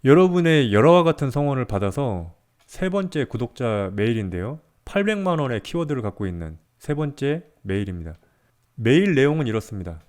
여러분의 여러와 같은 성원을 받아서 세 번째 구독자 메일인데요. 800만 원의 키워드를 갖고 있는 세 번째 메일입니다. 메일 내용은 이렇습니다.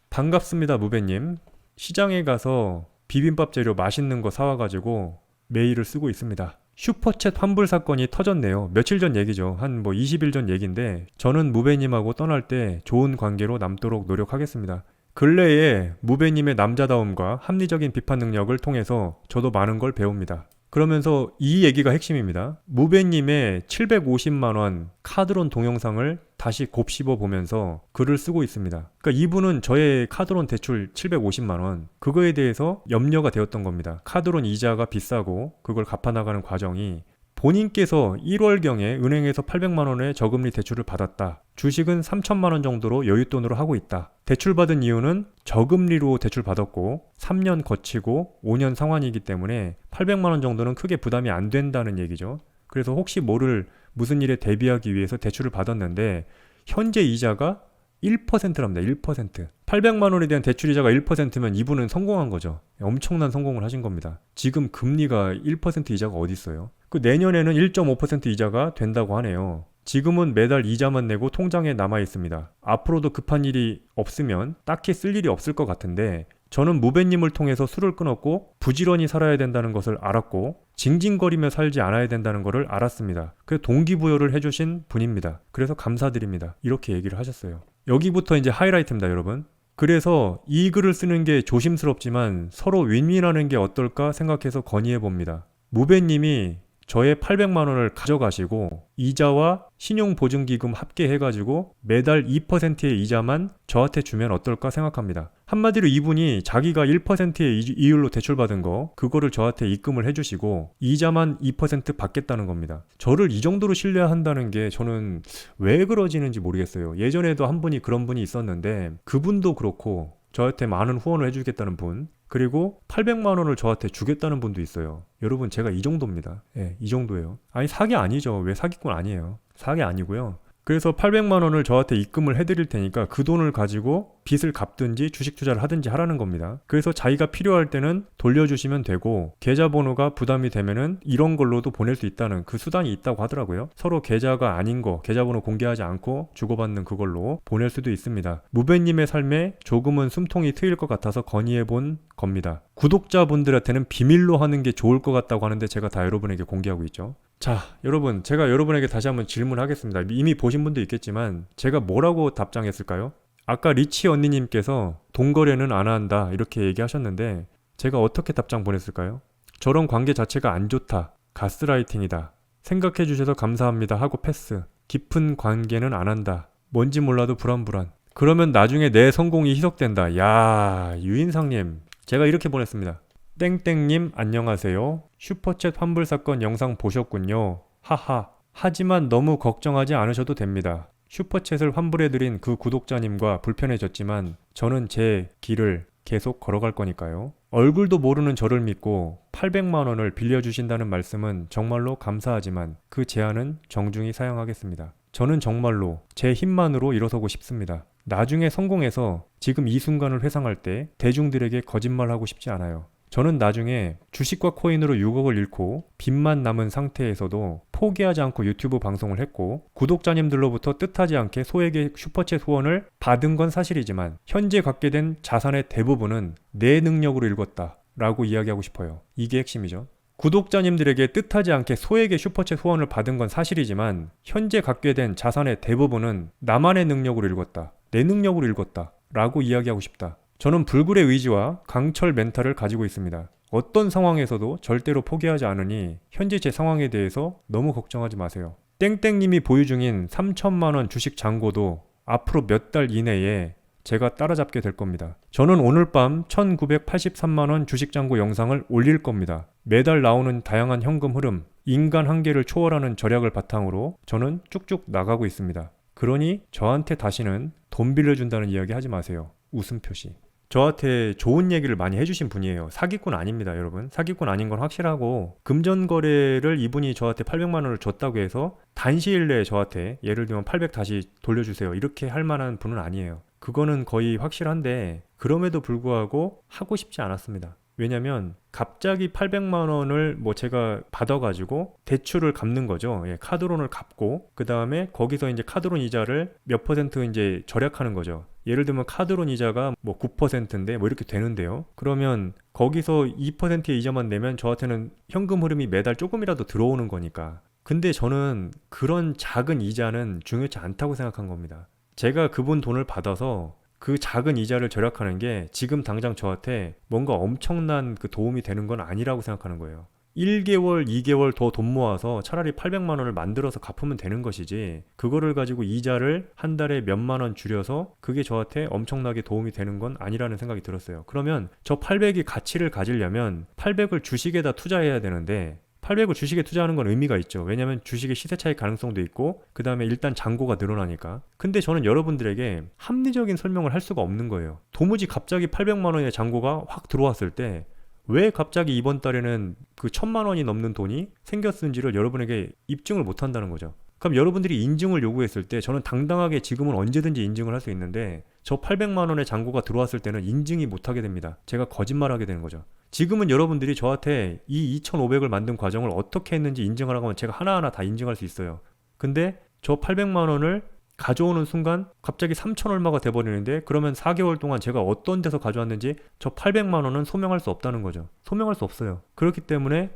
반갑습니다, 무배님. 시장에 가서 비빔밥 재료 맛있는 거 사와가지고 메일을 쓰고 있습니다. 슈퍼챗 환불 사건이 터졌네요. 며칠 전 얘기죠. 한 20일 전 얘기인데 저는 무배님하고 떠날 때 좋은 관계로 남도록 노력하겠습니다. 근래에 무배님의 남자다움과 합리적인 비판 능력을 통해서 저도 많은 걸 배웁니다. 그러면서 이 얘기가 핵심입니다. 무배님의 750만원 카드론 동영상을 다시 곱씹어 보면서 글을 쓰고 있습니다. 그러니까 이분은 저의 카드론 대출 750만원, 그거에 대해서 염려가 되었던 겁니다. 카드론 이자가 비싸고 그걸 갚아나가는 과정이 본인께서 1월경에 은행에서 800만원의 저금리 대출을 받았다. 주식은 3천만원 정도로 여윳돈으로 하고 있다. 대출받은 이유는 저금리로 대출받았고 3년 거치고 5년 상환이기 때문에 800만원 정도는 크게 부담이 안 된다는 얘기죠. 그래서 혹시 모를 무슨 일에 대비하기 위해서 대출을 받았는데 현재 이자가 1%랍니다. 1%. 800만 원에 대한 대출 이자가 1%면 이분은 성공한 거죠. 엄청난 성공을 하신 겁니다. 지금 금리가 1% 이자가 어디 있어요? 그 내년에는 1.5% 이자가 된다고 하네요. 지금은 매달 이자만 내고 통장에 남아 있습니다. 앞으로도 급한 일이 없으면 딱히 쓸 일이 없을 것 같은데 저는 무배님을 통해서 술을 끊었고 부지런히 살아야 된다는 것을 알았고 징징거리며 살지 않아야 된다는 것을 알았습니다. 그 동기부여를 해주신 분입니다. 그래서 감사드립니다. 이렇게 얘기를 하셨어요. 여기부터 이제 하이라이트입니다, 여러분. 그래서 이 글을 쓰는 게 조심스럽지만 서로 윈윈하는 게 어떨까 생각해서 건의해 봅니다. 무배님이 저의 800만 원을 가져가시고 이자와 신용보증기금 합계해가지고 매달 2%의 이자만 저한테 주면 어떨까 생각합니다. 한마디로 이분이 자기가 1%의 이율로 대출받은 거 그거를 저한테 입금을 해주시고 이자만 2% 받겠다는 겁니다. 저를 이 정도로 신뢰한다는 게 저는 왜 그러지는지 모르겠어요. 예전에도 한 분이 그런 분이 있었는데 그분도 그렇고 저한테 많은 후원을 해주겠다는 분, 그리고 800만 원을 저한테 주겠다는 분도 있어요. 여러분, 제가 이 정도입니다. 예, 이 정도예요. 아니, 사기 아니죠. 왜 사기꾼 아니에요. 사기 아니고요. 그래서 800만 원을 저한테 입금을 해드릴 테니까 그 돈을 가지고 빚을 갚든지 주식 투자를 하든지 하라는 겁니다. 그래서 자기가 필요할 때는 돌려주시면 되고 계좌번호가 부담이 되면은 이런 걸로도 보낼 수 있다는 그 수단이 있다고 하더라고요. 서로 계좌가 아닌 거, 계좌번호 공개하지 않고 주고받는 그걸로 보낼 수도 있습니다. 무배님의 삶에 조금은 숨통이 트일 것 같아서 건의해 본 겁니다. 구독자분들한테는 비밀로 하는 게 좋을 것 같다고 하는데 제가 다 여러분에게 공개하고 있죠. 자, 여러분, 제가 여러분에게 다시 한번 질문하겠습니다. 이미 보신 분도 있겠지만 제가 뭐라고 답장했을까요? 아까 리치 언니님께서 돈거래는 안 한다 이렇게 얘기하셨는데 제가 어떻게 답장 보냈을까요? 저런 관계 자체가 안 좋다. 가스라이팅이다. 생각해 주셔서 감사합니다 하고 패스. 깊은 관계는 안 한다. 뭔지 몰라도 불안불안. 그러면 나중에 내 성공이 희석된다. 야, 유인상님. 제가 이렇게 보냈습니다. 땡땡님 안녕하세요. 슈퍼챗 환불 사건 영상 보셨군요. 하하. 하지만 너무 걱정하지 않으셔도 됩니다. 슈퍼챗을 환불해드린 그 구독자님과 불편해졌지만 저는 제 길을 계속 걸어갈 거니까요. 얼굴도 모르는 저를 믿고 800만 원을 빌려주신다는 말씀은 정말로 감사하지만 그 제안은 정중히 사양하겠습니다. 저는 정말로 제 힘만으로 일어서고 싶습니다. 나중에 성공해서 지금 이 순간을 회상할 때 대중들에게 거짓말하고 싶지 않아요. 저는 나중에 주식과 코인으로 6억을 잃고 빚만 남은 상태에서도 포기하지 않고 유튜브 방송을 했고 구독자님들로부터 뜻하지 않게 소액의 슈퍼챗 후원을 받은 건 사실이지만 현재 갖게 된 자산의 대부분은 내 능력으로 읽었다 라고 이야기하고 싶어요. 이게 핵심이죠. 구독자님들에게 뜻하지 않게 소액의 슈퍼챗 후원을 받은 건 사실이지만 현재 갖게 된 자산의 대부분은 나만의 능력으로 읽었다. 내 능력으로 읽었다 라고 이야기하고 싶다. 저는 불굴의 의지와 강철 멘탈을 가지고 있습니다. 어떤 상황에서도 절대로 포기하지 않으니 현재 제 상황에 대해서 너무 걱정하지 마세요. 땡땡님이 보유 중인 3천만 원 주식 잔고도 앞으로 몇 달 이내에 제가 따라잡게 될 겁니다. 저는 오늘 밤 1983만 원 주식 잔고 영상을 올릴 겁니다. 매달 나오는 다양한 현금 흐름, 인간 한계를 초월하는 전략을 바탕으로 저는 쭉쭉 나가고 있습니다. 그러니 저한테 다시는 돈 빌려준다는 이야기 하지 마세요. 웃음 표시. 저한테 좋은 얘기를 많이 해주신 분이에요. 사기꾼 아닙니다, 여러분. 사기꾼 아닌 건 확실하고 금전거래를 이분이 저한테 800만 원을 줬다고 해서 단시일 내에 저한테 예를 들면 800 다시 돌려주세요 이렇게 할 만한 분은 아니에요. 그거는 거의 확실한데 그럼에도 불구하고 하고 싶지 않았습니다. 왜냐면 갑자기 800만 원을 뭐 제가 받아가지고 대출을 갚는 거죠. 예, 카드론을 갚고 그 다음에 거기서 이제 카드론 이자를 몇 퍼센트 이제 절약하는 거죠. 예를 들면 카드론 이자가 뭐 9%인데 뭐 이렇게 되는데요. 그러면 거기서 2%의 이자만 내면 저한테는 현금 흐름이 매달 조금이라도 들어오는 거니까. 근데 저는 그런 작은 이자는 중요치 않다고 생각한 겁니다. 제가 그분 돈을 받아서 그 작은 이자를 절약하는 게 지금 당장 저한테 뭔가 엄청난 그 도움이 되는 건 아니라고 생각하는 거예요. 1개월, 2개월 더 돈 모아서 차라리 800만 원을 만들어서 갚으면 되는 것이지, 그거를 가지고 이자를 한 달에 몇만 원 줄여서 그게 저한테 엄청나게 도움이 되는 건 아니라는 생각이 들었어요. 그러면 저 800이 가치를 가지려면 800을 주식에다 투자해야 되는데 800을 주식에 투자하는 건 의미가 있죠. 왜냐하면 주식의 시세 차익 가능성도 있고 그 다음에 일단 잔고가 늘어나니까. 근데 저는 여러분들에게 합리적인 설명을 할 수가 없는 거예요. 도무지 갑자기 800만 원의 잔고가 확 들어왔을 때 왜 갑자기 이번 달에는 그 1000만 원이 넘는 돈이 생겼는지를 여러분에게 입증을 못 한다는 거죠. 그럼 여러분들이 인증을 요구했을 때 저는 당당하게 지금은 언제든지 인증을 할 수 있는데 저 800만 원의 잔고가 들어왔을 때는 인증이 못 하게 됩니다. 제가 거짓말하게 되는 거죠. 지금은 여러분들이 저한테 이 2500을 만든 과정을 어떻게 했는지 인증하라고 하면 제가 하나하나 다 인증할 수 있어요. 근데 저 800만 원을 가져오는 순간 갑자기 3천 얼마가 돼버리는데, 그러면 4개월 동안 제가 어떤 데서 가져왔는지 저 800만 원은 소명할 수 없다는 거죠. 소명할 수 없어요. 그렇기 때문에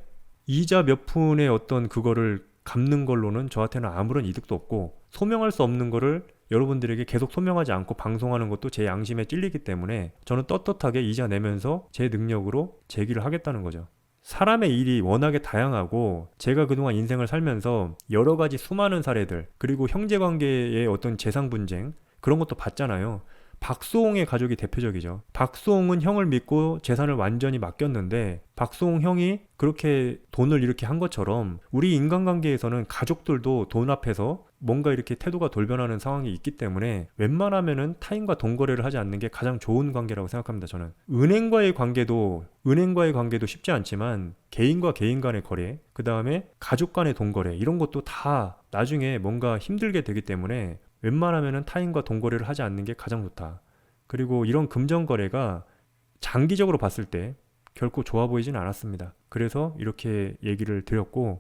이자 몇 푼의 어떤 그거를 갚는 걸로는 저한테는 아무런 이득도 없고, 소명할 수 없는 거를 여러분들에게 계속 소명하지 않고 방송하는 것도 제 양심에 찔리기 때문에 저는 떳떳하게 이자 내면서 제 능력으로 제기를 하겠다는 거죠. 사람의 일이 워낙에 다양하고 제가 그동안 인생을 살면서 여러 가지 수많은 사례들, 그리고 형제관계의 어떤 재산 분쟁, 그런 것도 봤잖아요. 박수홍의 가족이 대표적이죠. 박수홍은 형을 믿고 재산을 완전히 맡겼는데 박수홍 형이 그렇게 돈을 이렇게 한 것처럼 우리 인간관계에서는 가족들도 돈 앞에서 뭔가 이렇게 태도가 돌변하는 상황이 있기 때문에 웬만하면은 타인과 돈 거래를 하지 않는 게 가장 좋은 관계라고 생각합니다. 저는 은행과의 관계도 쉽지 않지만 개인과 개인 간의 거래, 그 다음에 가족 간의 돈 거래, 이런 것도 다 나중에 뭔가 힘들게 되기 때문에 웬만하면은 타인과 돈 거래를 하지 않는 게 가장 좋다. 그리고 이런 금전 거래가 장기적으로 봤을 때 결코 좋아 보이진 않았습니다. 그래서 이렇게 얘기를 드렸고,